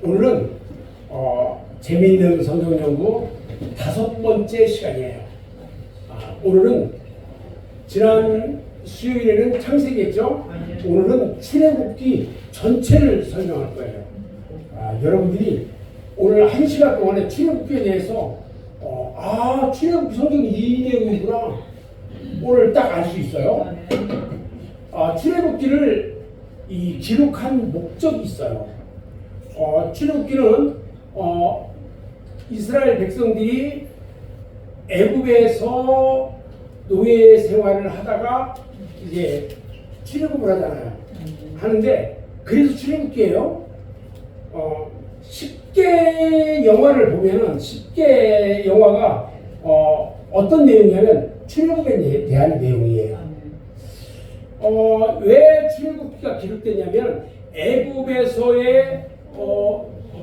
오늘은 재미있는 성경 연구 5번째 시간이에요. 오늘은 지난 수요일에는 창세기였죠. 오늘은 출애굽기 전체를 설명할 거예요. 여러분들이 오늘 1시간 동안에 출애굽기에 대해서 출애굽기 성경이 이 내용이구나 오늘 딱 알 수 있어요. 출애굽기를 기록한 목적이 있어요. 출애굽기는 이스라엘 백성들이 애굽에서 노예 생활을 하다가 이제 출애굽을 하잖아요. 하는데 그래서 출애굽기예요. 10개 영화를 보면은 10개 영화가 어떤 내용이냐면 출애굽에 대한 내용이에요. 왜 출애굽기가 기록됐냐면 애굽에서의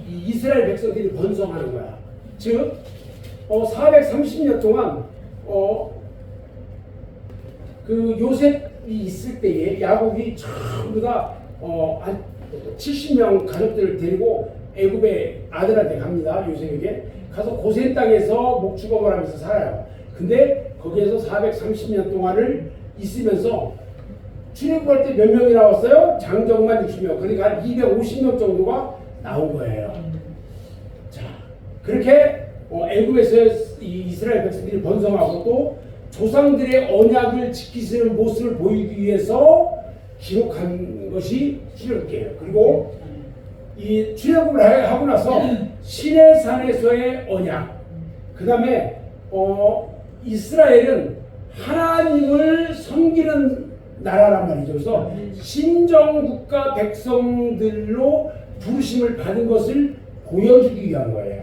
이스라엘 백성들이 번성하는 거야. 즉 430년 동안 그 요셉이 있을 때에 야곱이 전부 다 한 70명 가족들을 데리고 애굽의 아들한테 갑니다. 요셉에게 가서 고센 땅에서 목축업을 하면서 살아요. 근데 거기에서 430년 동안을 있으면서 출애굽할 때 몇 명이 나왔어요? 장정만 60명. 그러니까 한 250명 정도가 나온 거예요. 자, 그렇게 애굽에서 이스라엘 백성들이 번성하고 또 조상들의 언약을 지키시는 모습을 보이기 위해서 기록한 것이 출애굽기예요. 그리고 이 출애굽을 하고 나서 시내산에서의 언약, 그 다음에 이스라엘은 하나님을 섬기는 나라란 말이죠. 그래서 신정국가 백성들로 부르심을 받은 것을 보여주기 위한 거예요.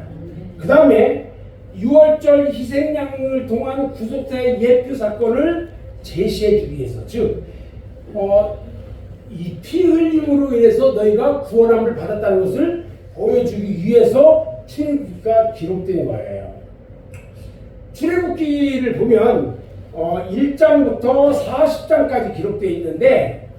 그 다음에 6월절 희생양을 통한 구속자의 예표 사건을 제시해주기 위해서, 즉 이 피 흘림으로 인해서 너희가 구원함을 받았다는 것을 보여주기 위해서 출애굽기가 기록된 거예요. 출애굽기를 보면 1장부터 40장까지 기록되어 있는데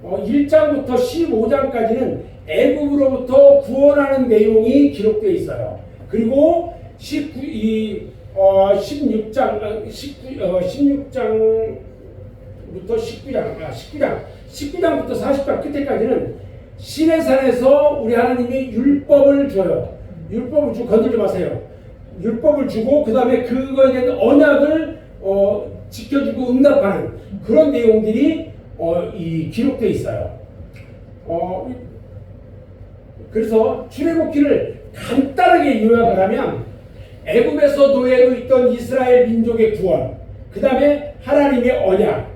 1장부터 15장까지는 애굽으로부터 구원하는 내용이 기록되어 있어요. 그리고 16장부터 19장부터 40장 끝에까지는 시내산에서 우리 하나님이 율법을 줘요. 율법을 주고 건들지 마세요. 율법을 주고 그 다음에 그거에 대한 언약을 지켜주고 응답하는 그런 내용들이 기록되어 있어요. 그래서 출애굽기를 간단하게 요약을 하면 애굽에서 노예로 있던 이스라엘 민족의 구원, 그 다음에 하나님의 언약,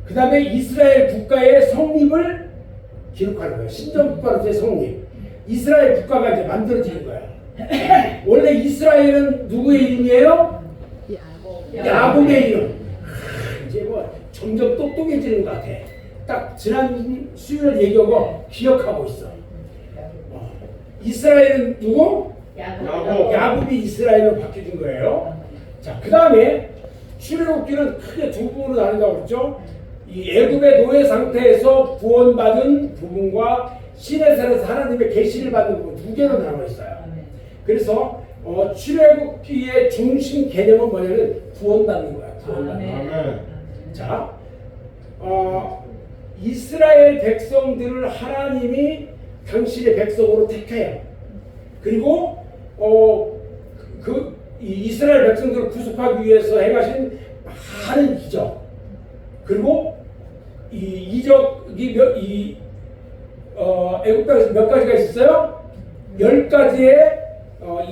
그 다음에 이스라엘 국가의 성립을 기록하는 거예요. 신정국가로서의 성립. 이스라엘 국가가 이제 만들어지는 거야. 원래 이스라엘은 누구의 이름이에요? 야곱의 이름. 이제 뭐 점점 똑똑해지는 것 같아. 딱 지난 수요일 얘기하고 기억하고 있어. 이스라엘은 누구? 야곱이 이스라엘로 바뀌어진 거예요. 자, 그 다음에 출애굽기는 크게 두 부분으로 나눈다고 그랬죠. 이 애굽의 노예 상태에서 구원받은 부분과 시내산에서 하나님의 계시를 받는 부분 두 개로 나눠 있어요. 그래서 출애굽기의 중심 개념은 뭐냐면 구원받는 거야. 구원받는 거야. 자, 이스라엘 백성들을 하나님이 당신의 백성으로 택해요. 그리고 이스라엘 백성들을 구속하기 위해서 행하신 많은 이적, 그리고 이 이적이 애굽 땅에서 몇 가지가 있었어요? 10가지의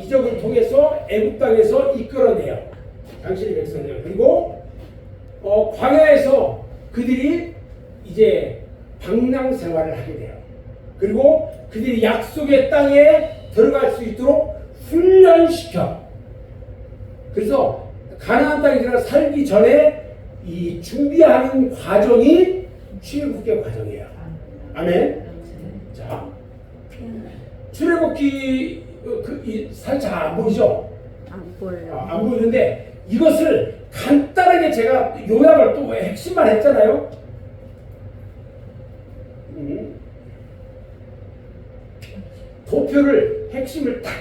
이적을 통해서 애굽 땅에서 이끌어내요. 당신의 백성들. 그리고 광야에서 그들이 이제 방랑 생활을 하게 돼요. 그리고 그들이 약속의 땅에 들어갈 수 있도록 훈련시켜. 그래서 가나안 땅에 들어가 살기 전에 이 준비하는 과정이 출애굽기의 과정이에요. 아멘. 자, 출애굽기 살짝 안 보이죠? 안 보여요. 안 보이는데 이것을 간단하게 제가 요약을 또 핵심만 했잖아요. 도표를 핵심을 딱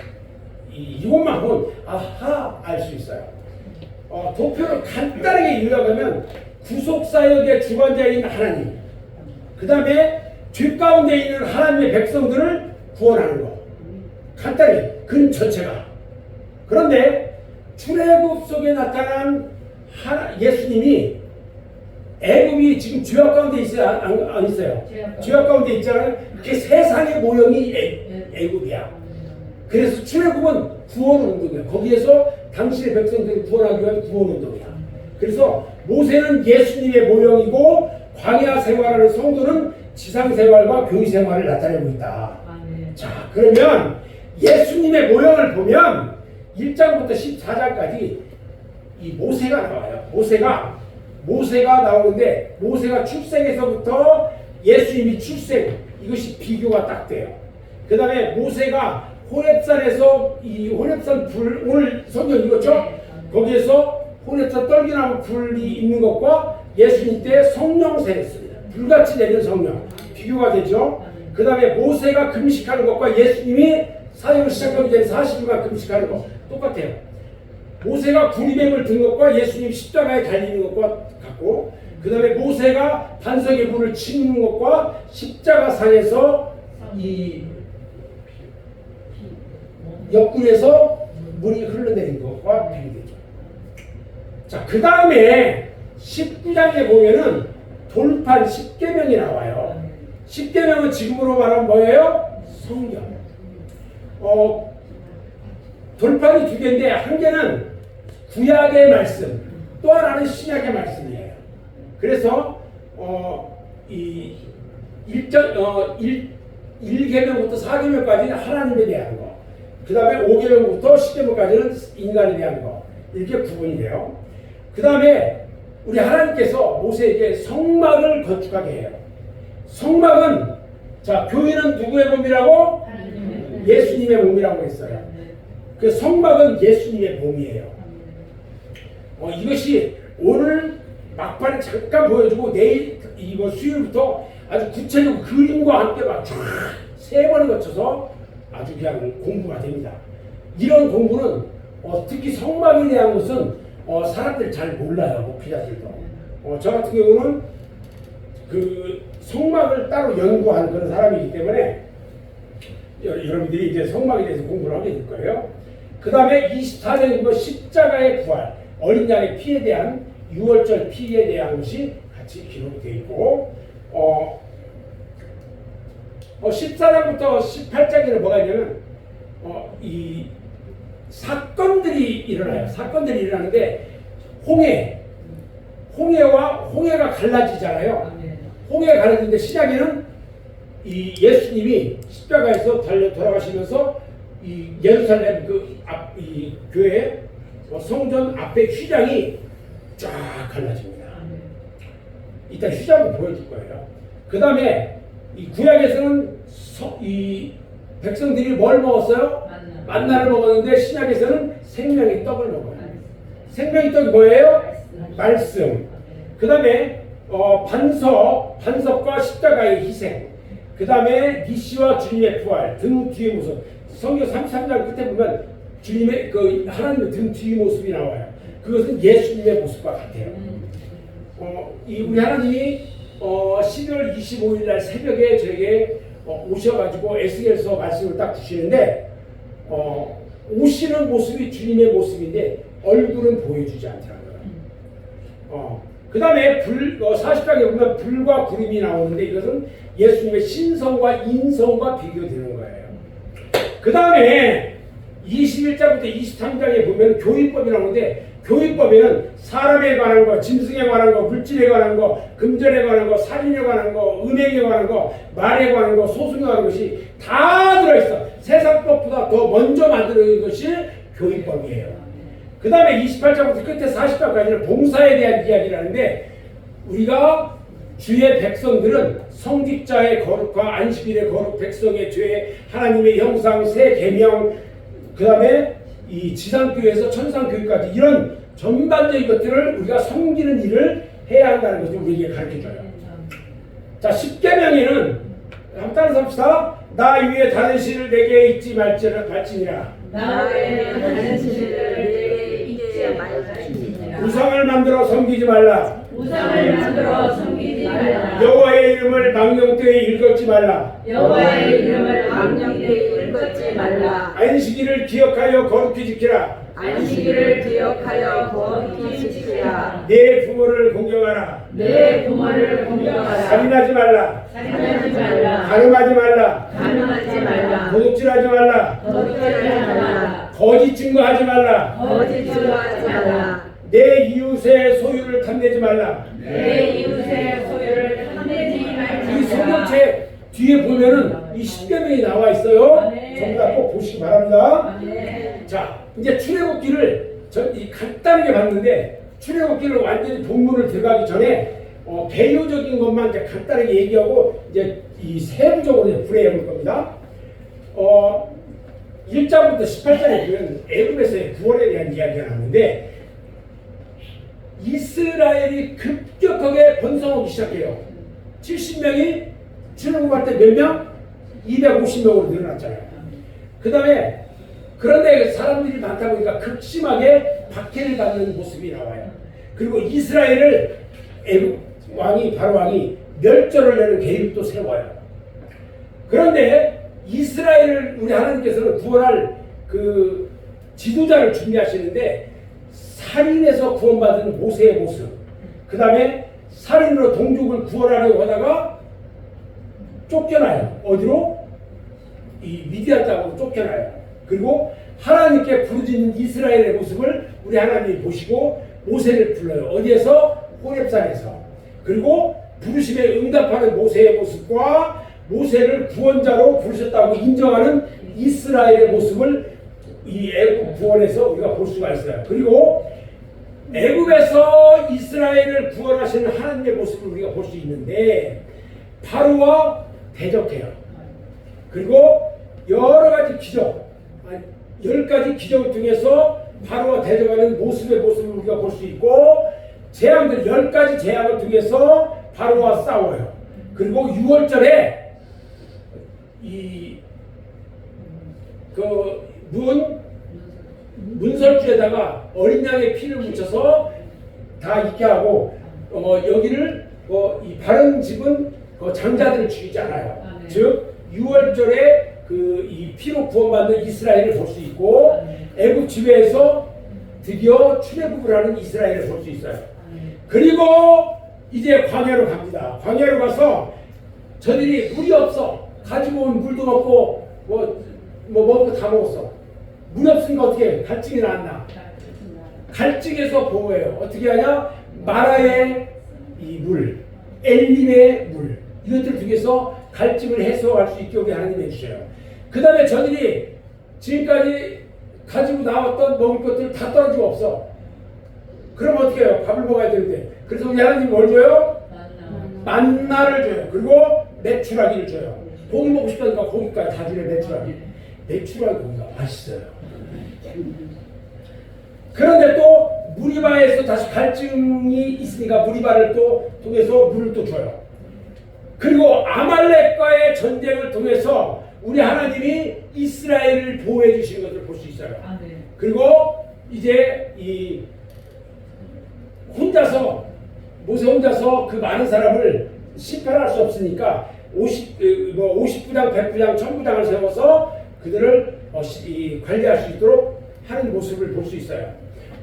이것만 보면 아하 알 수 있어요. 도표를 간단하게 요약하면 구속사역의 주관자인 하나님, 그 다음에 뒷가운데 있는 하나님의 백성들을 구원하는 것, 간단히 근 전체가. 그런데 출애굽 속에 나타난 예수님이 애굽이 지금 죄악 가운데 있어요? 안 있어요? 죄악 가운데 있잖아요. 그게 세상의 모형이 애굽이야. 그래서 출애굽은 구원 운동이야. 거기에서 당신의 백성들을 구원하기 위한 구원 운동이야. 그래서 모세는 예수님의 모형이고 광야 생활하는 성도는 지상 생활과 교회 생활을 나타내고 있다. 자, 그러면 예수님의 모형을 보면 1장부터 14장까지 이 모세가 나와요. 모세가 나오는데 모세가 출생에서부터 예수님이 출생, 이것이 비교가 딱 돼요. 그 다음에 모세가 호렙산에서 이 호렙산 불, 오늘 성경 읽었죠? 거기에서 호렙산 떨기나무 불이 있는 것과 예수님 때 성령 세례했습니다. 불같이 내리는 성령 비교가 되죠. 그 다음에 모세가 금식하는 것과 예수님이 사역을 시작하기 전에 40일간 금식하는 것 똑같아요. 모세가 구리뱀을 든 것과 예수님 십자가에 달리는 것과 같고, 그 다음에 모세가 반석에 불을 치는 것과 십자가 산에서 이 옆굴에서 물이 흘러내린 것과 비교되죠. 자, 그 다음에 19장에 보면은 돌판 10계명이 나와요. 10계명은 지금으로 말하면 뭐예요? 성경. 돌판이 두 개인데 한 개는 구약의 말씀, 또 하나는 신약의 말씀이에요. 그래서 이 1계명부터 4계명까지는 하나님에 대한 거, 그 다음에 5계명부터 10계명까지는 인간에 대한 거, 이렇게 구분이 돼요. 그 다음에 우리 하나님께서 모세에게 성막을 건축하게 해요. 성막은, 자, 교회는 누구의 몸이라고? 예수님의 몸이라고 했어요. 그 성막은 예수님의 몸이에요. 이것이 오늘 막판에 잠깐 보여주고 내일 이거 수요일부터 아주 구체적 그림과 함께 막 쫙 세 번에 거쳐서 아주 그냥 공부가 됩니다. 이런 공부는 특히 성막에 대한 것은 사람들이 잘 몰라요. 목회자들도. 저 같은 경우는 그 성막을 따로 연구한 그런 사람이기 때문에 여러분들이 이제 성막에 대해서 공부를 하게 될 거예요. 그 다음에 24장 십자가의 부활, 어린 양의 피에 대한 6월절 피에 대한 것이 같이 기록이 되어 있고, 14장부터 18장에는 뭐가 있냐면 이 사건들이 일어나요. 사건들이 일어나는데 홍해가 갈라지잖아요. 홍해가 갈라지는데 시작에는 이 예수님이 십자가에서 돌아가시면서 이 예루살렘 이 교회 성전 앞에 휘장이 쫙 갈라집니다. 이따 휘장을 보여줄 거예요. 그 다음에 이 구약에서는 이 백성들이 뭘 먹었어요? 만나를 먹었는데 신약에서는 생명의 떡을 먹어요. 생명의 떡이 뭐예요? 말씀. 그 다음에 반석과 십자가의 희생. 그 다음에 니시와 주님의 부활, 등 뒤의 모습. 성경 33장 끝에 보면 주님의 그 하나님의 등 뒤의 모습이 나와요. 그것은 예수님의 모습과 같아요. 우리 하나님이 12월 25일 날 새벽에 저에게 오셔가지고 에스겔서 말씀을 딱 주시는데 오시는 모습이 주님의 모습인데 얼굴은 보여주지 않더라고요. 그 다음에 40장에 보면 불과 구름이 나오는데 이것은 예수님의 신성과 인성과 비교되는 거예요. 그 다음에 21장부터 23장에 보면 교회법이 나오는데 교회법에는 사람에 관한 거, 짐승에 관한 거, 물질에 관한 거, 금전에 관한 거, 살인에 관한 거, 음행에 관한 거, 말에 관한 거, 소송에 관한 것이 다 들어있어. 세상법보다 더 먼저 만드는 것이 교회법이에요. 그 다음에 28장부터 끝에 40장까지는 봉사에 대한 이야기를 하는데 우리가 주의 백성들은 성직자의 거룩과 안식일의 거룩, 백성의 죄, 하나님의 형상, 새 계명, 그 다음에 이 지상교회에서 천상교회까지 이런 전반적인 것들을 우리가 섬기는 일을 해야 한다는 것을 우리에게 가르쳐줘요. 자, 10계명에는 한번 따라서 합시다. 나 위에 다른 신을 내게 잊지 말지니라. 나 외에 다른 신을 내게 잊지 말지니라. 우상을 만들어 섬기지 말라. 우상을 만들어 섬기지 말라. 여호와의 이름을 망령되이 읽었지 말라. 여호와의 이름을 망령되이 읽었지 말라. 안식일을 기억하여 거룩히 지키라. 안식일을 기억하여 거룩히 지키라. 내 부모를 공경하라. 내 부모를 공경하라. 살인하지 말라. 살인하지 말라. 가늠하지 말라. 가늠하지 말라. 도둑질하지 말라. 도둑질하지 말라. 거짓 증거하지 말라. 거짓 증거하지 말라. 내 이웃의 소유를 탐내지 말라. 내 이웃의 소유를 탐내지 이 말지니라. 성경책 뒤에 보면은 이 십계명이 나와 있어요. 네. 전부 다 꼭 보시기 바랍니다. 네. 자, 이제 출애굽기를 간단하게 봤는데 출애굽기를 완전히 본문을 들어가기 전에 개요적인 것만 이제 간단하게 얘기하고 이제 이 세부적으로 이제 풀이해 볼 겁니다. 1장부터 18장에 보면 애굽에서의 구원에 대한 이야기가 나오는데 이스라엘이 급격하게 번성하기 시작해요. 70명이 출애굽할 때 몇 명? 250명으로 늘어났잖아요. 그 다음에 그런데 사람들이 많다 보니까 극심하게 박해를 받는 모습이 나와요. 그리고 이스라엘을 바로 왕이 멸절을 내는 계획도 세워요. 그런데 이스라엘을 우리 하나님께서는 구원할 그 지도자를 준비하시는데 살인에서 구원받은 모세의 모습, 그 다음에 살인으로 동족을 구원하려고 하다가 쫓겨나요. 어디로? 이 미디안 땅으로 쫓겨나요. 그리고 하나님께 부르짖는 이스라엘의 모습을 우리 하나님이 보시고 모세를 불러요. 어디에서? 호렙산에서. 그리고 부르심에 응답하는 모세의 모습과 모세를 구원자로 부르셨다고 인정하는 이스라엘의 모습을 이 애굽 구원에서 우리가 볼 수가 있어요. 그리고 애굽에서 이스라엘을 구원하시는 하나님의 모습을 우리가 볼 수 있는데 바로와 대적해요. 그리고 여러 가지 기적, 10가지 기적 중에서 바로와 대적하는 모습을 우리가 볼 수 있고 재앙들 10가지 재앙을 통해서 바로와 싸워요. 그리고 6월절에 문설주에다가 어린 양의 피를 묻혀서 다 익게 하고 여기를 이 바른 집은 장자들을 죽이지 않아요. 네. 즉 6월절에 이 피로 구원받는 이스라엘을 볼 수 있고 애굽 지배에서 드디어 출애굽을 하는 이스라엘을 볼 수 있어요. 그리고 이제 광야로 갑니다. 광야로 가서 저들이 물이 없어. 가지고 온 물도 없고 뭐 먹을 거 다 먹었어. 물이 없으니까 어떻게 해? 갈증이 나왔나? 갈증에서 보호해요. 어떻게 하냐? 마라의 이 물, 엘림의 물 이것들 중에서 갈증을 해소할 수 있게 우리 하나님이 해주셔요. 그 다음에 저들이 지금까지 가지고 나왔던 먹을 것들 다 떨어지고 없어. 그럼 어떻게 해요? 밥을 먹어야 되는데. 그래서 우리 하나님이 뭘 줘요? 만나를 줘요. 그리고 메추라기를 줘요. 고기 먹고 싶다니까 고기까지 다 주네. 메추라기. 메추라기 고기가 맛있어요. 그런데 또 무리바에서 다시 갈증이 있으니까 무리바를 또 통해서 물을 또 줘요. 그리고 아말렉과의 전쟁을 통해서 우리 하나님이 이스라엘을 보호해 주시는 것을 볼 수 있어요. 그리고 이제 모세 혼자서 그 많은 사람을 심판할 수 없으니까 50부장, 100부장, 1000부장을 세워서 그들을 관리할 수 있도록 하는 모습을 볼 수 있어요.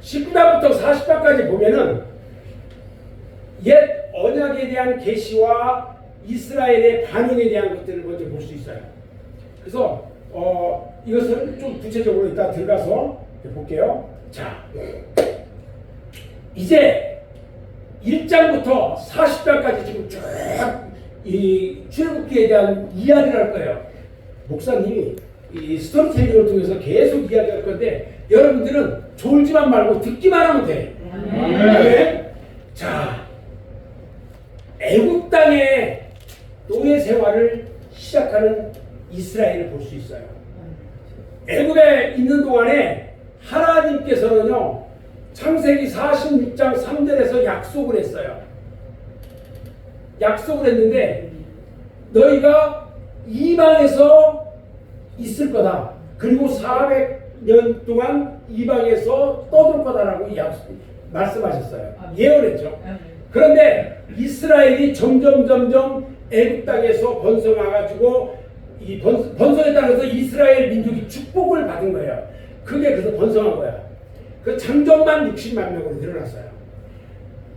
19장부터 40장까지 보면은 옛 언약에 대한 계시와 이스라엘의 반응에 대한 것들을 먼저 볼 수 있어요. 그래서 이것을 좀 구체적으로 이따 들어가서 볼게요. 자, 이제 1장부터 40장까지 지금 쭉 이 출애굽기에 대한 이야기를 할 거예요. 목사님이 이 스토리텔링을 통해서 계속 이야기할 건데 여러분들은 졸지만 말고 듣기만 하면 돼. 네. 자, 애굽 땅의 노예 생활을 시작하는 이스라엘을 볼 수 있어요. 애굽에 있는 동안에 하나님께서는요 창세기 46장 3절에서 약속을 했어요. 약속을 했는데 너희가 이방에서 있을 거다. 그리고 400년 동안 이방에서 떠들 거다라고 말씀하셨어요. 예언했죠. 그런데 이스라엘이 점점 애굽 땅에서 번성해가지고 이 번성에 따라서 이스라엘 민족이 축복을 받은 거예요. 그게 그래서 번성한 거야. 그 장정만 60만 명으로 늘어났어요.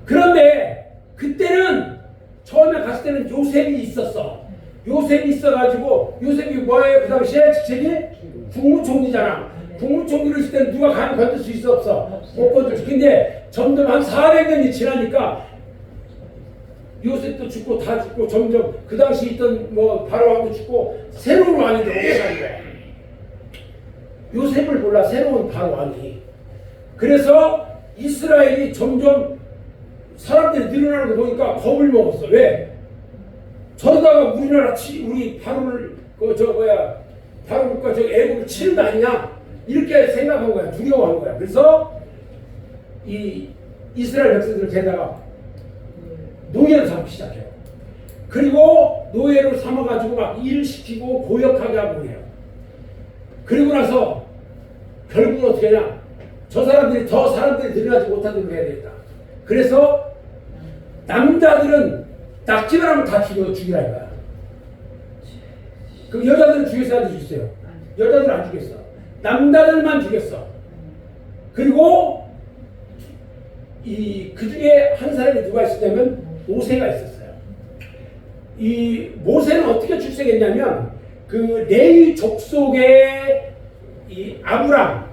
그런데 그때는 처음에 갔을 때는 요셉이 있었어. 요셉이 있어가지고 요셉이 뭐예요? 그 당시에 직책이 국무총리잖아. 국무총리를 있을 때는 누가 감히 건들 수 있어 없어? 못 건들지. 근데 점점 한 400년이 지나니까 요셉도 죽고 다 죽고 점점 그 당시 있던 뭐 바로왕도 죽고 새로운 왕이 오게 된 거야. 요셉을 몰라 새로운 바로왕이. 그래서 이스라엘이 점점 사람들이 늘어나는 거 보니까 겁을 먹었어. 왜? 저러다가 우리나라 우리 바로를 바로가 저 애국을 치는 거 아니냐 이렇게 생각한 거야. 두려워한 거야. 그래서 이 이스라엘 백성들을 데다가 노예를 삼기 시작해요. 그리고 노예를 삼아가지고 막 일을 시키고 고역하게 하고 그래요. 그리고 나서 결국은 어떻게 하냐? 저 사람들이 늘어나지 못하도록 해야 되겠다. 그래서 남자들은 낙지만 하면 다 죽이라 이거야. 그럼 여자들은 죽였어 안 죽였어요? 여자들은 안 죽였어. 남자들만 죽였어. 그리고 그 중에 한 사람이 누가 있었냐면 모세가 있었어요. 이 모세는 어떻게 출생했냐면 그 레위 족속의 이 아브람,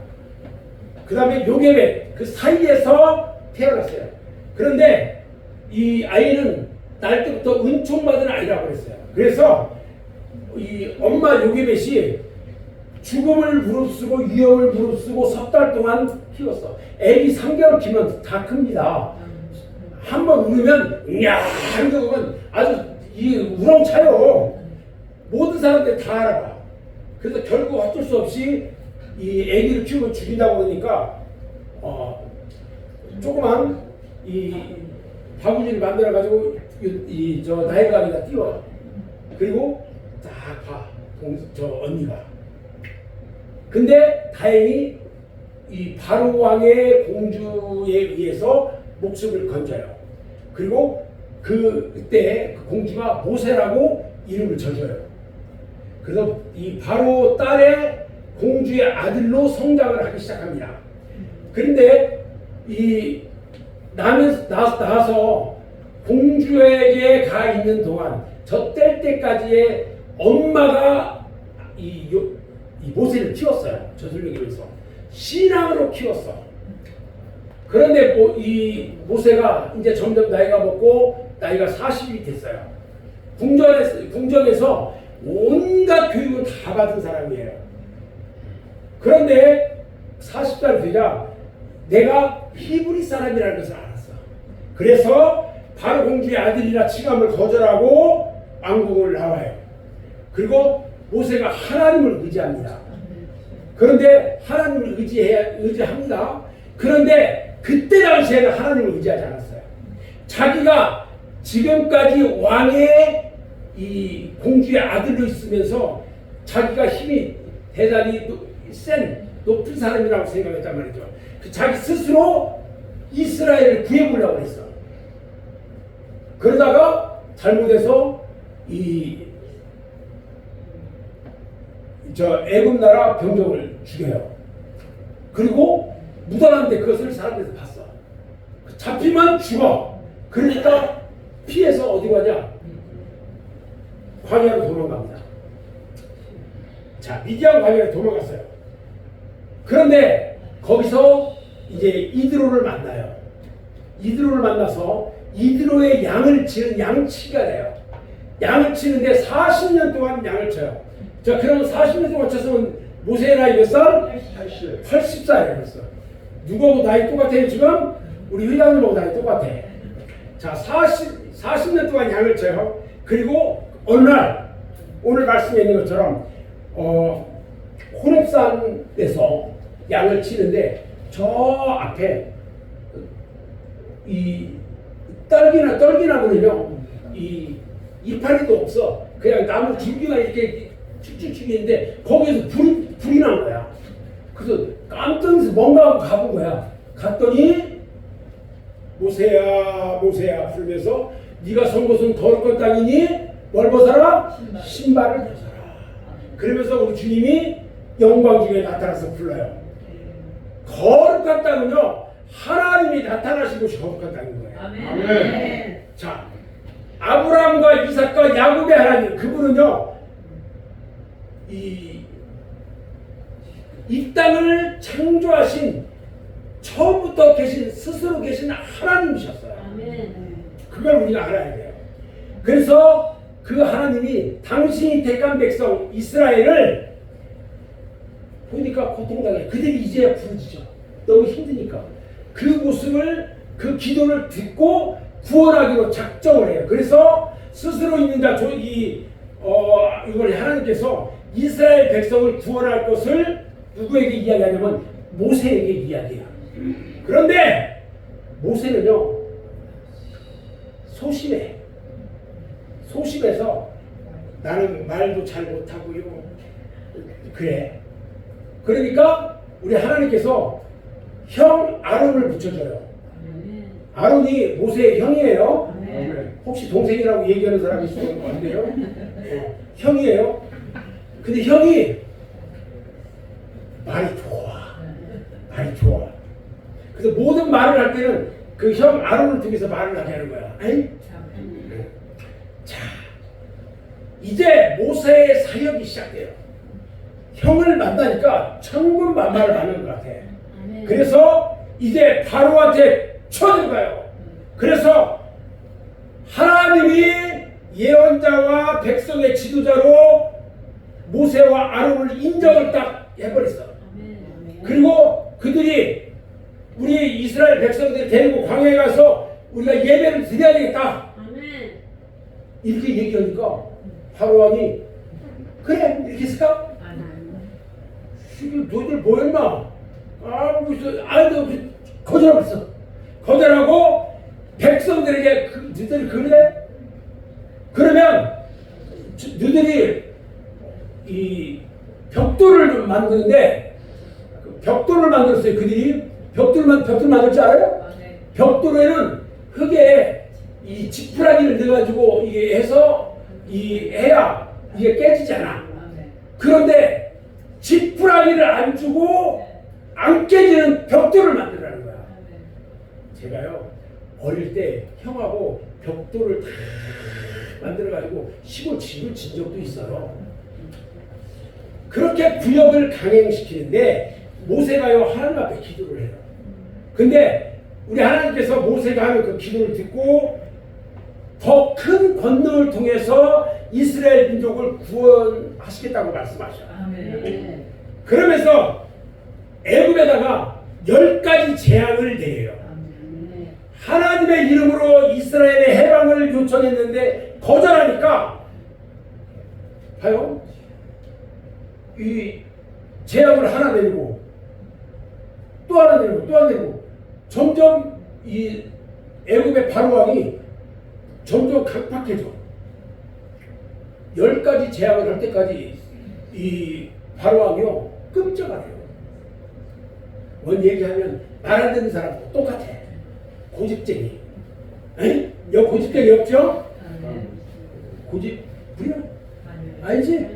그 다음에 요게벳 그 사이에서 태어났어요. 그런데 이 아이는 날 때부터 은총받은 아이라고 그랬어요. 그래서 이 엄마 요게벳이 죽음을 무릅쓰고 위험을 무릅쓰고 석 달 동안 키웠어. 애기 3개월 키면 다 큽니다. 한번 울으면 야 한국은 아주 이 우렁차요. 모든 사람들이 다 알아봐. 그래서 결국 어쩔 수 없이 이 애기를 키우고 죽인다고 그러니까 조그만 이 바구니를 만들어 가지고 저 나일강에다 띄워. 그리고 딱 봐. 저 언니가. 근데 다행히 이 바로 왕의 공주에 의해서 목숨을 건져요. 그리고 그때 그 공주가 모세라고 이름을 져줘요. 그래서 이 바로 딸의 공주의 아들로 성장을 하기 시작합니다. 그런데 이 나와서 공주에게 가 있는 동안 저 뗄 때까지의 엄마가 이 모세를 키웠어요. 저술력에 의해서 신앙으로 키웠어. 그런데 이 모세가 이제 점점 나이가 먹고 나이가 40이 됐어요. 궁정에서 온갖 교육을 다 받은 사람이에요. 그런데 40살 되자 내가 히브리 사람이라는 것을 알았어. 그래서 바로 공주의 아들이라 칭함을 거절하고 왕궁을 나와요. 그리고 모세가 하나님을 의지합니다. 그런데 하나님을 의지합니다. 그런데 그때 당시에는 하나님을 의지하지 않았어요. 자기가 지금까지 왕의 이 공주의 아들로 있으면서 자기가 힘이 대단히 센 높은 사람이라고 생각했단 말이죠. 자기 스스로 이스라엘을 구해보려고 했어. 그러다가 잘못해서 애굽 나라 병정을 죽여요. 그리고 묻어놨는데 그것을 사람들이 봤어. 잡히면 죽어. 그러니까 피해서 어디 가냐? 광야로 도망갑니다. 자, 미디안 광야로 도망갔어요. 그런데 거기서 이제 이드로를 만나요. 이드로를 만나서 이드로의 양을 치는 양치기가 돼요. 양을 치는데 40년 동안 양을 쳐요. 자, 그러면 40년 동안 쳤으면 모세의 나이 몇 살? 80살이었어. 누구하고 나이 똑같아요, 지금? 우리 회장님하고 나이 똑같아. 자, 40년 동안 양을 쳐요. 그리고 어느 날, 오늘 말씀에 있는 것처럼, 호렙산에서 양을 치는데, 저 앞에, 이, 떨기나무는요, 이파리도 없어. 그냥 나무 줄기가 이렇게 쭉쭉쭉 있는데 거기에서 불이 난 거야. 그래서 깜짝 놀라서 뭔가 하고 가본 거야. 갔더니 모세야 모세야 부르면서 네가 선 곳은 거룩한 땅이니 뭘 벗어라? 신발을 벗어라. 그러면서 우리 주님이 영광 중에 나타나서 불러요. 거룩한 땅은요 하나님이 나타나신 곳이 거룩한 땅인 거예요. 아멘. 자, 아브라함과 이삭과 야곱의 하나님 그분은요 이 땅을 창조하신 처음부터 스스로 계신 하나님이셨어요. 그걸 우리가 알아야 돼요. 그래서 그 하나님이 당신이 택한 백성 이스라엘을 보니까 고통당해. 그들이 이제야 부르짖어. 너무 힘드니까. 그 모습을 그 기도를 듣고 구원하기로 작정을 해요. 그래서 스스로 있는 자 이걸 하나님께서 이스라엘 백성을 구원할 것을 누구에게 이야기하냐면 모세에게 이야기해요. 그런데 모세는요 소심해서 나는 말도 잘 못하고요 그래. 그러니까 우리 하나님께서 형 아론을 붙여줘요. 아론이 모세의 형이에요. 혹시 동생이라고 얘기하는 사람이 있으면 안 돼요? 형이에요. 근데 형이 말이 좋아. 그래서 모든 말을 할 때는 그 형 아론을 통해서 말을 하게 하는 거야. 자, 이제 모세의 사역이 시작돼요. 형을 만나니까 천군만마를 받는 것 같아. 그래서 이제 바로한테 쳐들어가요. 그래서 하나님이 예언자와 백성의 지도자로 모세와 아론을 인정을 딱 해버렸어. 그리고 그들이 우리 이스라엘 백성들이 데리고 광야에 가서 우리가 예배를 드려야 되겠다. 이렇게 얘기하니까 바로 왕이 그래 이렇게 했을까? 너희들 뭐였나? 거절하고 거절하고 백성들에게 너희들 그래? 그러면 너희들이 이 벽돌을 만드는데 벽돌을 만들었어요. 그들이 벽돌 만들 줄 알아요? 벽돌에는 흙에 이 지푸라기를 넣어가지고 이게 해서 해야 이게 깨지잖아. 그런데 지푸라기를 안 주고 안 깨지는 벽돌을 만들라는 거야. 제가요 어릴 때 형하고 벽돌을 다 만들어가지고 시골 집을 진 적도 있어요. 그렇게 구역을 강행시키는데 모세가요 하나님 앞에 기도를 해요. 근데 우리 하나님께서 모세가 하는 그 기도를 듣고 더 큰 권능을 통해서 이스라엘 민족을 구원하시겠다고 말씀하셔요. 그러면서 애굽에다가 10가지 재앙을 내려요. 하나님의 이름으로 이스라엘의 해방을 요청했는데 거절하니까 봐요. 이 재앙을 하나 내리고 또 하나 내리고 또 하나 내리고 점점 이 애굽의 바로왕이 점점 강팍해져. 10가지 재앙을 할 때까지 이 바로왕이요 끔찍하대요. 뭔 얘기하면 말 안 듣는 사람도 똑같아. 고집쟁이. 에? 여 고집쟁이 없죠? 고집 부려? 알지?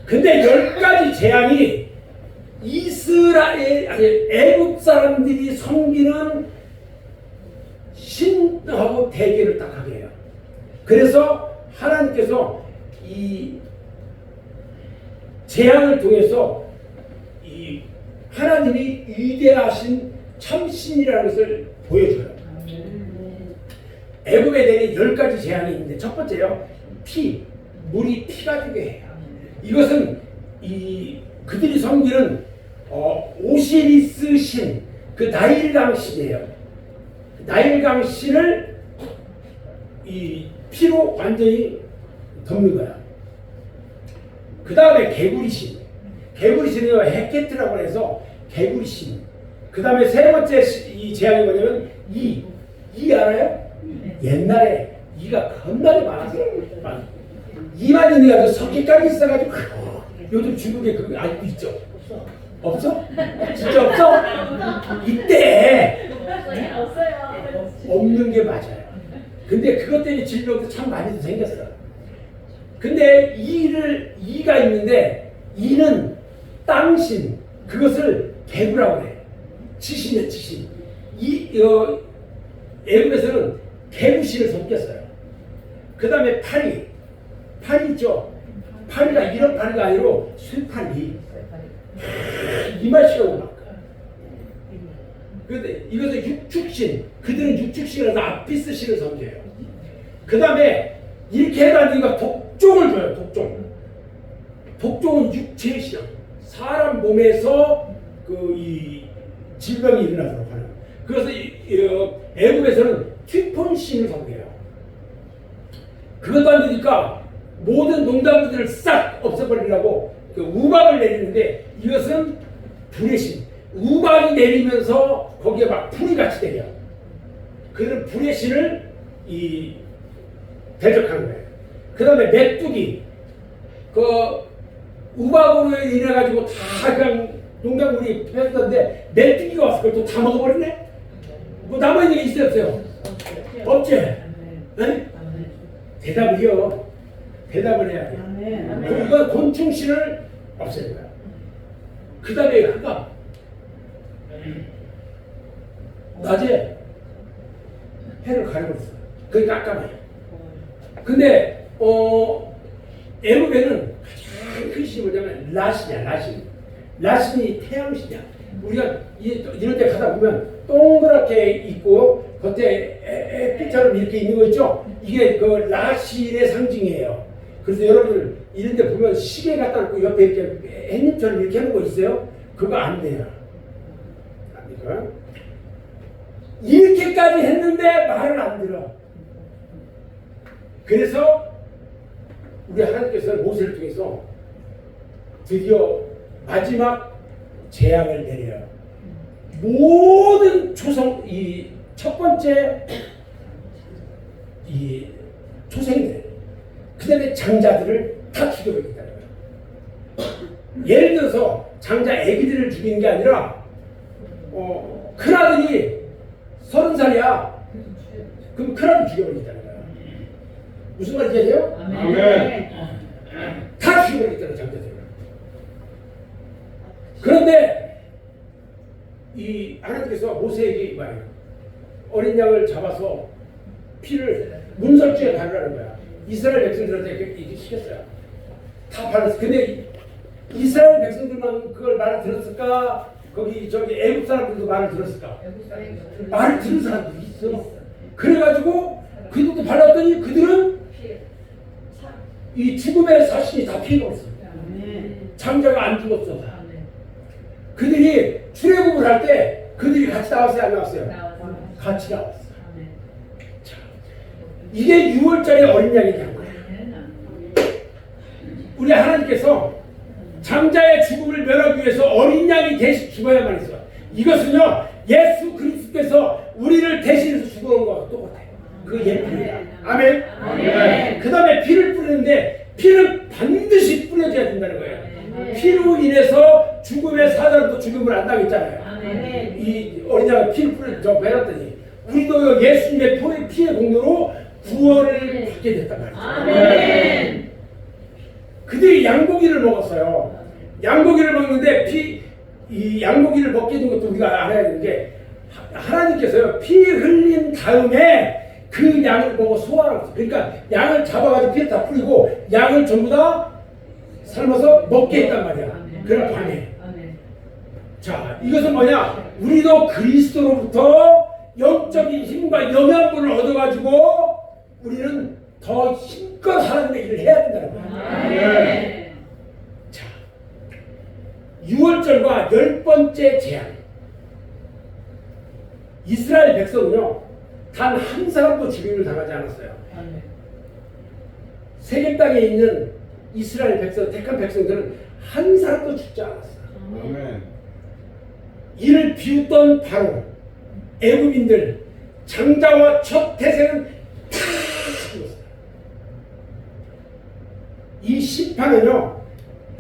근데 10가지 재앙이 애굽 사람들이 섬기는 신하고 대결을 딱 하게 해요. 그래서 하나님께서 이 재앙을 통해서 이 하나님이 위대하신 참신이라는 것을 보여줘요. 애굽에 대해 10가지 재앙이 있는데 첫 번째요. 물이 피가 되게 해요. 이것은 그들이 섬기는 오시리스 신, 그 나일강 신이에요. 나일강 신을 이 피로 완전히 덮는 거야. 그 다음에 개구리 신. 개구리 신은 헤케트라고 해서 개구리 신. 그 다음에 세 번째 이 재앙이 뭐냐면 이 알아요? 옛날에 이가 겁나게 많아서 이만 있는 게 아니라 석기까지 있어가지고 요즘 중국에 그거 알고 있죠? 없어? 진짜 없어? 이때 없는 게 맞아요. 근데 그것 때문에 질병도 참 많이 생겼어요. 근데 이가 있는데 이는 땅신 그것을 개구라고 해. 지신이야 지신. 애굽에서는 개구신을 섬겼어요. 그 다음에 파리 있죠. 파리가 이런 파리가 아니고 쇠파리. 이마시라고 막. 그런데 이것은 육축신. 그들은 육축신이라서 아피스신을 섬겨요. 그 다음에 이렇게 해가지고 독종을 줘요. 독종은 육체의 신앙. 사람 몸에서 이 질병이 일어나도록 하는. 그래서 애굽에서는 typhon신을 섬겨요. 그것도 안 되니까 모든 농담들을 싹 없애버리려고 우박을 내리는데 이것은 불의 신. 우박이 내리면서 거기에 막 불이 같이 내려. 그런 불의 신을 대적하는 거예요. 그 다음에 메뚜기. 우박으로 인해가지고 다 그냥 농작물이 폈었는데 메뚜기가 와서 그걸 또 다 먹어버리네? 뭐 남아있는 게 있어요 없어요? 없지? 네? 대답을 해야 돼. 그럼 이건 곤충신을 없애는 거야. 그 다음에 흑암. 낮에 해를 가려버렸어. 그게 깜깜해. 근데 애굽에는 가장 큰 신이 뭐냐면 라신이야. 라신이 태양신이야. 우리가 이런 데 가다 보면 동그랗게 있고 겉에 햇빛처럼 이렇게 있는 거 있죠? 이게 그 라신의 상징이에요. 그래서 여러분들 이런 데 보면 시계 갖다 놓고 옆에 이렇게 햇님처럼 이렇게 하는 거 있어요? 그거 안 돼요. 안 돼요. 이렇게까지 했는데 말을 안 들어. 그래서 우리 하나님께서 모세를 통해서 드디어 마지막 재앙을 내려요. 모든 첫 번째 초생들, 그 다음에 장자들을 다 죽여버리겠다는 거예요. 예를 들어서 장자 애기들을 죽이는 게 아니라 큰아들이 30살이야. 그럼 큰아들 죽여버리겠다는 거예요. 무슨 말인지 아세요? 아멘. 다 죽여버리겠다는 장자들을. 그런데 하나님께서 모세에게 말해요. 어린 양을 잡아서 피를 문설주에 바르라는 거야. 이스라엘 백성들한테 이렇게 시켰어요. 다 발랐어. 근데 이스라엘 백성들만 그걸 말을 들었을까? 애굽 사람들도 말을 들었을까? 말을 들은 사람들이 있어. 그래가지고 그들도 발랐더니 그들은 이 죽음의 사신이 다 피해버렸어. 장자가 안 죽었어. 그들이 출애굽을 할 때 그들이 같이 나왔어요? 안 나왔어요? 같이 나왔어. 자, 이게 6월절의 어린 양이 된 거예요. 우리 하나님께서 장자의 죽음을 멸하기 위해서 어린 양이 대신 죽어야만 했어. 이것은요 예수 그리스도께서 우리를 대신해서 죽어온 거와 똑같아요. 그 예입니다. 아멘. 아멘. 그 다음에 피를 뿌리는데 피는 반드시 뿌려져야 된다는 거예요. 피로 인해서 죽음의 사자도 죽음을 안 당했잖아요. 이 어린 양이 피를 베렸더니 우리도 예수님의 피의 공로로 구원을 받게 됐단 말이죠. 아멘. 그들이 양고기를 먹었어요. 양고기를 먹는데 이 양고기를 먹게 된 것도 우리가 알아야 되는 게 하나님께서요 피 흘린 다음에 그 양을 먹어 소화하고, 그러니까 양을 잡아가지고 피를 다 뿌리고 양을 전부 다 삶아서 먹게 했단 말이야. 그런 밤에. 자, 이것은 뭐냐? 우리도 그리스도로부터 영적인 힘과 영양분을 얻어가지고 우리는 더 힘껏 하나님의 일을 해야 된다는 거예요. 자, 6월절과 10번째 재앙. 이스라엘 백성은요 단 한 사람도 죽임을 당하지 않았어요. 세계 땅에 있는 이스라엘 백성, 택한 백성들은 한 사람도 죽지 않았어요. 아멘. 이를 비웃던 바로 애굽인들, 장자와 첫 태생은 다 이 심판은요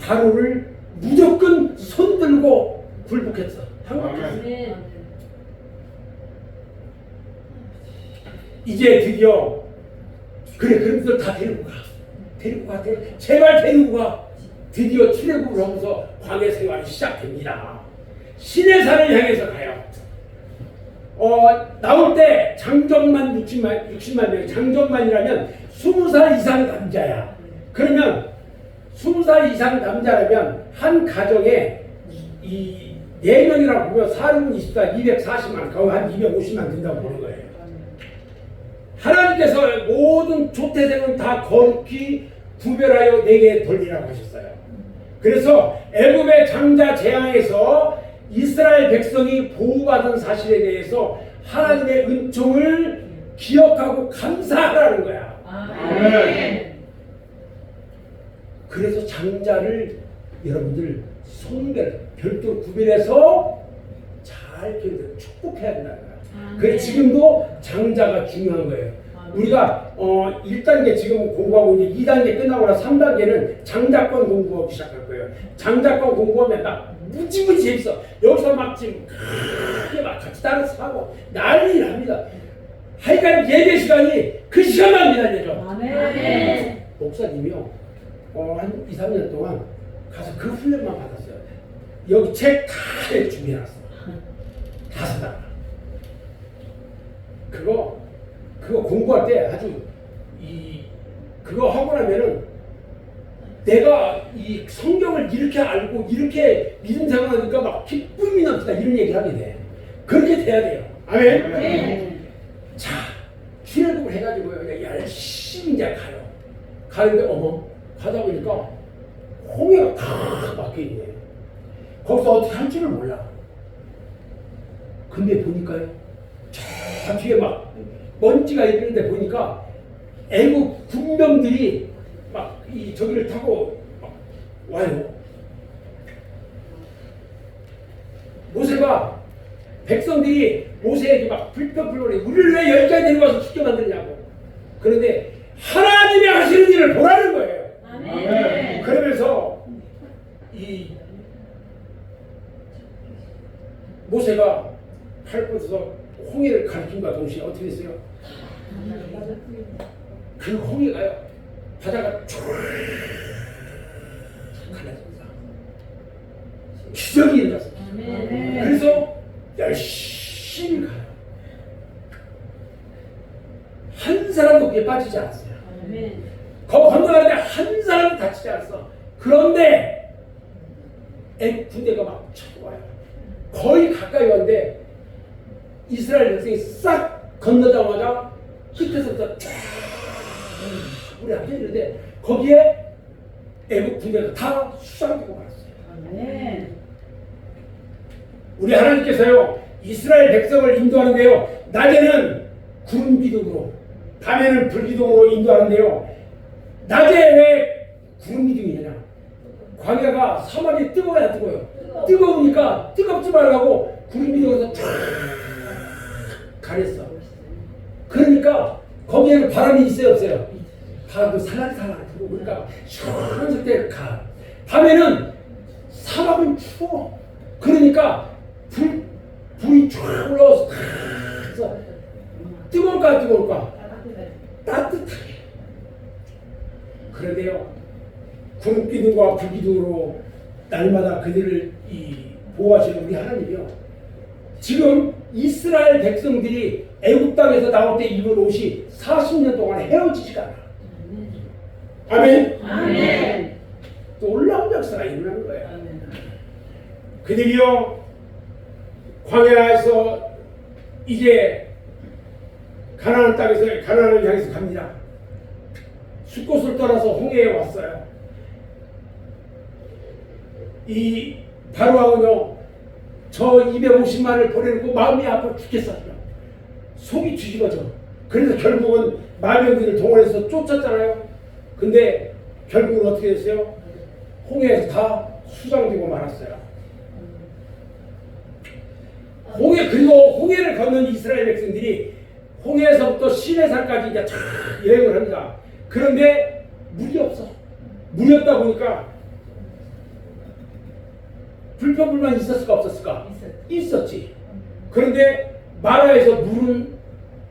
바로를 무조건 손들고 굴복했어. 이제 드디어 그래 그런들 다 데리고 가. 제발 데리고 가. 드디어 출애굽을 하면서 광야 생활이 시작됩니다. 시내산을 향해서 가요. 나올 때 장정만 60만 명, 장정만이라면 20살 이상 남자야. 그러면 20살 이상 남자라면 한 가정에 이 4명이라고 보면 4는 24, 240만, 거의 한 250만 된다고 보는 거예요. 하나님께서 모든 조태생은 다 거룩히 구별하여 내게 돌리라고 하셨어요. 그래서 애굽의 장자 재앙에서 이스라엘 백성이 보호받은 사실에 대해서 하나님의 은총을 기억하고 감사하라는 거야. 아멘. 그래서 장자를 여러분들 별도로 구별해서 잘 축복해야 된다는 거야. 그래서 지금도 장자가 중요한 거예요. 우리가 1단계 지금 공부하고 이제 2단계 끝나고 나서 3단계는 장자권 공부하기 시작할 거예요. 장자권 공부하면 막 무지무지 재밌어. 여기서 막 지금 크게 막 같이 따라서 하고 난리 납니다. 하여간 예배 시간이 그 시간만 기다려줘. 아멘. 목사님이요 한 2, 3년 동안 가서 그 훈련만 받았어요. 여기 책 다 준비해놨어. 다 사다. 그거 공부할 때 아주 그거 하고 나면은 내가 이 성경을 이렇게 알고 이렇게 믿음 생활하니까 막 기쁨이 넘치다 이런 얘기를 하게 돼. 그렇게 돼야 돼요. 아멘. 네. 자, 출애굽을 해가지고요 열심히 이제 가요. 가는데 가다 보니까 홍해가 다 막혀 있네. 거기서 어떻게 할 줄을 몰라. 근데 보니까요 저 뒤에 막 먼지가 있는데 보니까 애국 군병들이 막 이 저기를 타고 막 와요. 모세가 백성들이 모세에게 막 불평불만해. 우리를 왜 여기까지 데려와서 죽게 만드냐고. 그런데 하나님이 하시는 일을 보라는 거예요. 아멘. 그러면서 이 모세가 팔 뻗어서 홍해를 가리킴과 동시에 어떻게 됐어요? 그 홍해가요 바다가 쫙 갈라집니다. 기적이 일어났어요. 그래서 열심히 가요. 한 사람도 그게 빠지지 않았어요. 거기 건너가는데 한 사람도 다치지 않았어. 그런데 애국 군대가 막 쳐와요. 거의 가까이 왔는데 이스라엘 백성이 싹 건너자마자 끝에서부터 쫙 우리 앞에 있는데 거기에 애국 군대가 다 수상되고 말았어요. 아멘. 우리 하나님께서요 이스라엘 백성을 인도하는데요 낮에는 구름 기둥으로 밤에는 불 기둥으로 인도하는데요 낮에 왜 구름 기둥이냐? 광야가 사막이 뜨거워야 뜨거워요. 뜨거우니까 뜨겁지 말라고 구름 기둥에서 쫙 가렸어. 그러니까 거기에는 바람이 있어요 없어요? 바람도 살랑살랑 불고 그러니까 시원한 속도에 가. 밤에는 사막은 추워. 그러니까 불이 쫙 올라와서 뜨거울까 따뜻하게. 그런데요 구름 기둥과 불 기둥으로 날마다 그들을 보호하시는 우리 하나님이요 지금 이스라엘 백성들이 애굽 땅에서 나올 때 입은 옷이 40년 동안 헤어지지가 않아. 아멘. 아멘. 놀라운 역사가 일어나는 거예요. 그들이요 광야에서 이제 가나안 땅에서 가나안을 향해서 갑니다. 숫곳을 떠나서 홍해에 왔어요. 이 바로왕은요 저 250만을 보내놓고 마음이 아파 죽겠어요. 속이 뒤집어져. 그래서 결국은 마병들을 동원해서 쫓았잖아요. 근데 결국은 어떻게 됐어요? 홍해에서 다 수장되고 말았어요. 그리고 홍해를 건넌 이스라엘 백성들이 홍해에서부터 시내산까지 이제 쫙 여행을 합니다. 그런데 물이 없어. 물이었다 보니까 불평불만이 있었을까 없었을까? 있었지. 그런데 마라에서 물은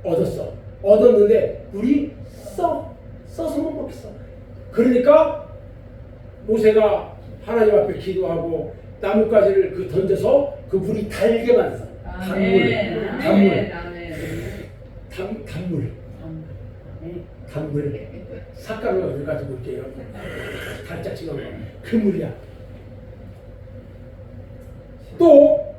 얻었어. 얻었는데 물이 써서 못 먹겠어. 그러니까 모세가 하나님 앞에 기도하고 나뭇가지를 던져서 그 물이 달게 만들어. 단물. 삭가루 가지고 올게요. 달짝지근 그 물이야. 또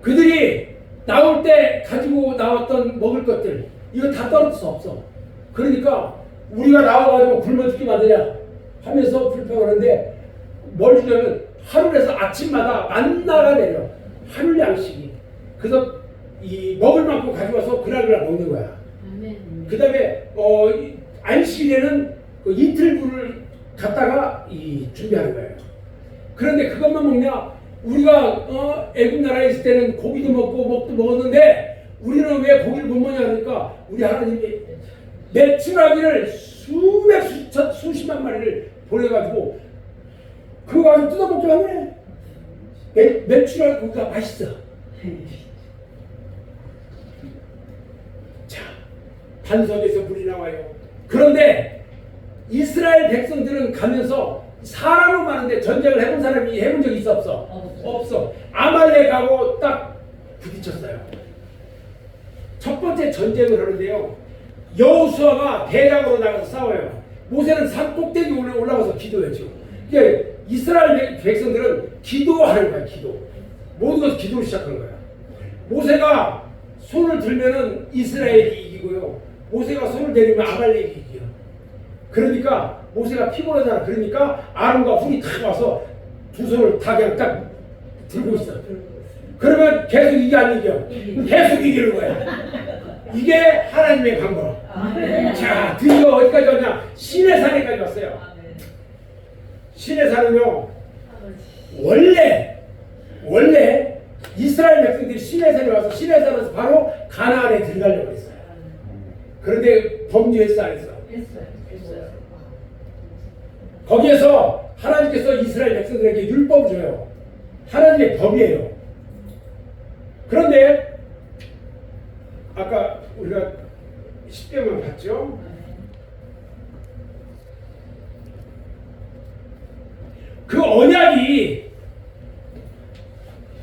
그들이 나올 때 가지고 나왔던 먹을 것들 이거 다 떨어질 수 없어. 그러니까 우리가 나와가지고 굶어 죽게 만드냐 하면서 불평을 하는데 뭘 주냐면 하늘에서 아침마다 만나가 내려. 하늘 양식이. 그래서 이 먹을 만큼 가져와서 그날 먹는 거야. 그 다음에 안식일에는 그 이틀분을 갖다가 준비하는 거예요. 그런데 그것만 먹냐? 우리가 애국 나라에 있을 때는 고기도 먹고 먹도 먹었는데 우리는 왜 고기를 못 먹냐 하니까 우리 하나님이 메추라기를 수십만 마리를 보내가지고 그거 가지고 뜯어먹게 하네. 메추라기 고기가 맛있어. 자, 반석에서 물이 나와요. 그런데 이스라엘 백성들은 가면서 사람은 많은데 전쟁을 해본 사람이 해본 적이 있어 없어? 없어. 아말렉하고 딱 부딪혔어요. 첫 번째 전쟁을 하는데요. 여호수아가 대장으로 나가서 싸워요. 모세는 산 꼭대기 올라가서 기도했죠. 그러니까 이스라엘 백성들은 기도하는 거야. 기도. 모두가 기도를 시작하는 거야. 모세가 손을 들면은 이스라엘이 이기고요. 모세가 손을 내리면 아말렉이 이겨. 그러니까 모세가 피곤하잖아. 그러니까 아론과 훌이 탁 와서 두 손을 다 그냥 딱 들고 있어. 그러면 계속 이게 안 이겨. 계속 이기는 거야. 이게 하나님의 방법. 자, 드디어 어디까지 왔냐? 시내산에까지 왔어요. 시내산은요, 원래 이스라엘 백성들이 시내산에 와서 시내산에서 바로 가나안에 들어가려고 했어요. 그런데 범죄했어 안 했어? 했어요. 거기에서 하나님께서 이스라엘 백성들에게 율법을 줘요. 하나님의 법이에요. 그런데 아까 우리가 10개만 봤죠? 그 언약이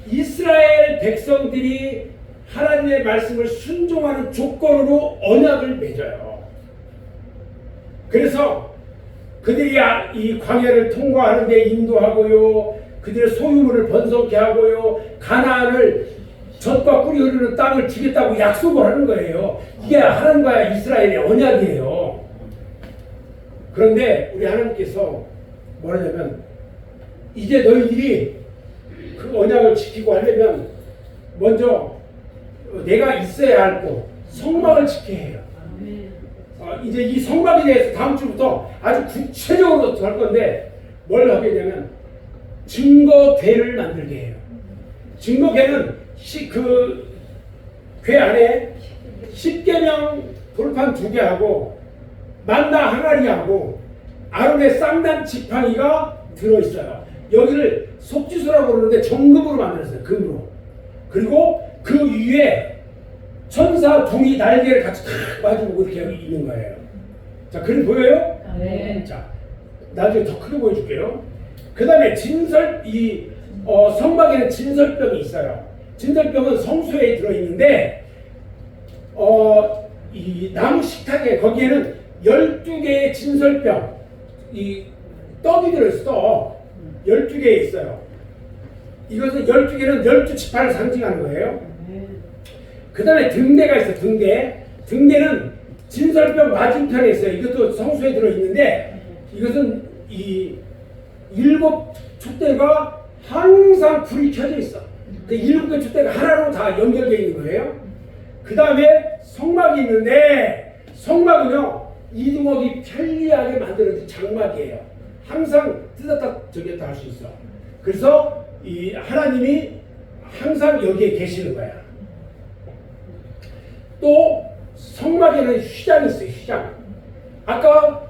이스라엘 백성들이 하나님의 말씀을 순종하는 조건으로 언약을 맺어요. 그래서 그들이 이 광야를 통과하는 데 인도하고요. 그들의 소유물을 번성케 하고요. 가나안을 젖과 꿀이 흐르는 땅을 주겠다고 약속을 하는 거예요. 이게 하나님과 이스라엘의 언약이에요. 그런데 우리 하나님께서 뭐라냐면 이제 너희들이 그 언약을 지키고 하려면 먼저 내가 있어야 할 곳, 성막을 지켜야 해요. 이제 이 성막에 대해서 다음 주부터 아주 구체적으로 할 건데 뭘 하게 되면 증거궤를 만들게 해요. 증거궤는 그 궤 안에 10계명 돌판 2개 하고 만나 항아리 하고 아론의 쌍난 지팡이가 들어있어요. 여기를 속지수라고 그러는데 정금으로 만들었어요. 금으로. 그리고 그 위에 천사 둥이 날개를 같이 탁 마주보고 이렇게 있는 거예요. 자, 그림 보여요? 네. 자, 나중에 더 크게 보여줄게요. 그 다음에 성막에는 진설병이 있어요. 진설병은 성소에 들어있는데, 이 나무 식탁에 거기에는 12개의 진설병, 이 떡이 들어있어, 떡. 12개 있어요. 이것은 12개는 12지파를 상징하는 거예요. 그 다음에 등대가 있어요. 등대는 진설병 맞은편에 있어요. 이것도 성소에 들어있는데 이것은 이 7 촛대가 항상 불이 켜져 있어. 그 7개 촛대가 하나로 다 연결되어 있는 거예요. 그 다음에 성막이 있는데 성막은요 이두먹이 편리하게 만들어진 장막이에요. 항상 뜯었다 저기다 할 수 있어. 그래서 이 하나님이 항상 여기에 계시는 거야. 또 성막에는 휘장이 있어요. 휘장. 아까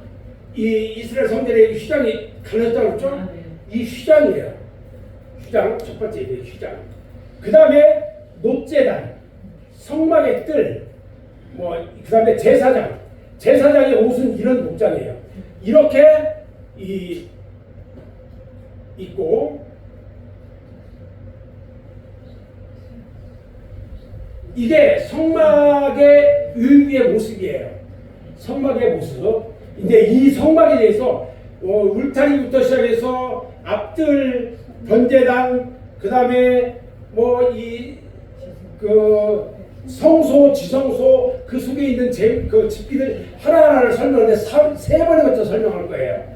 이 이스라엘 성전에 휘장이 갈라졌다고 그랬죠? 이 휘장이에요. 휘장, 첫 번째 휘장. 그 다음에 노제단, 성막의 뜰, 그 다음에 제사장. 제사장의 옷은 이런 복장이에요. 이렇게 있고, 이게 성막의 의미의 모습이에요. 성막의 모습. 이제 이 성막에 대해서 울타리부터 시작해서 앞뜰, 번제단, 그 다음에 성소, 지성소, 그 속에 있는 그 집기들 하나하나를 설명하는데 세 번에 걸쳐 설명할 거예요.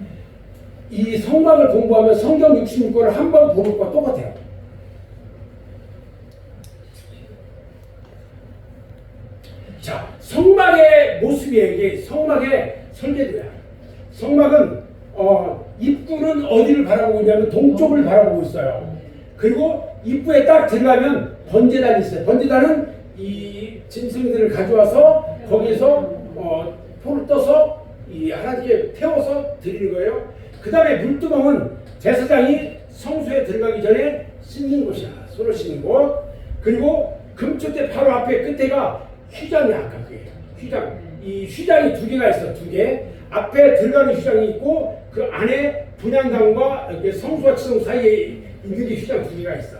이 성막을 공부하면 성경 66권을 한 번 보는 것과 똑같아요. 자, 성막의 모습이에요. 이게 성막의 설계도야. 성막은 입구는 어디를 바라보고 있냐면 동쪽을 바라보고 있어요. 그리고 입구에 딱 들어가면 번제단이 있어요. 번제단은 이 짐승들을 가져와서 거기서 포를 떠서 이 하나님께 태워서 드리는 거예요. 그 다음에 물두멍은 제사장이 성소에 들어가기 전에 씻는 곳이야. 손을 씻는 곳. 그리고 금초대 바로 앞에 끝에가 휘장이야. 아까 그게 휘장. 이 휘장이 두 개가 있어. 두 개. 앞에 들어가는 휘장이 있고 그 안에 분향단과 성소와 지성 사이에 있는 게 휘장 두 개가 있어.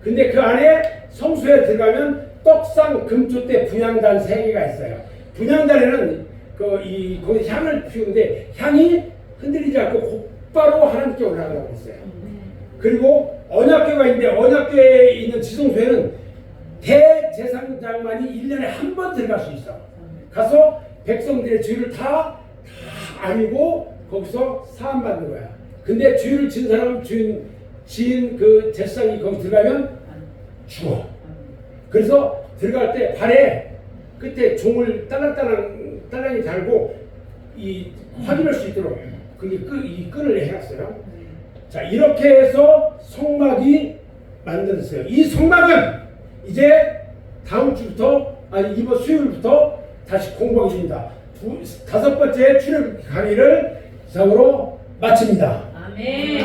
근데 그 안에 성소에 들어가면 떡상, 금초대, 분향단 세 개가 있어요. 분향단에는 거기 향을 피우는데 향이 흔들리지 않고 곧바로 하나님께 올라가라고 했어요. 그리고 언약궤가 있는데 언약궤에 있는 지성소에는 대제사장만이 1년에 한 번 들어갈 수 있어. 가서 백성들의 죄를 다 알고 거기서 사함받는 거야. 근데 죄를 지은 사람, 지은 그 제사장이 거기 들어가면 죽어. 그래서 들어갈 때 발에 끝에 종을 딸랑딸랑이 달고 확인할 수 있도록 이 끈을 해놨어요. 자, 이렇게 해서 성막이 만들어졌어요. 이 성막은 이제 다음 주부터 이번 수요일부터 다시 공부하게 됩니다. 다섯 번째 출애굽 강의를 이상으로 마칩니다. 아멘.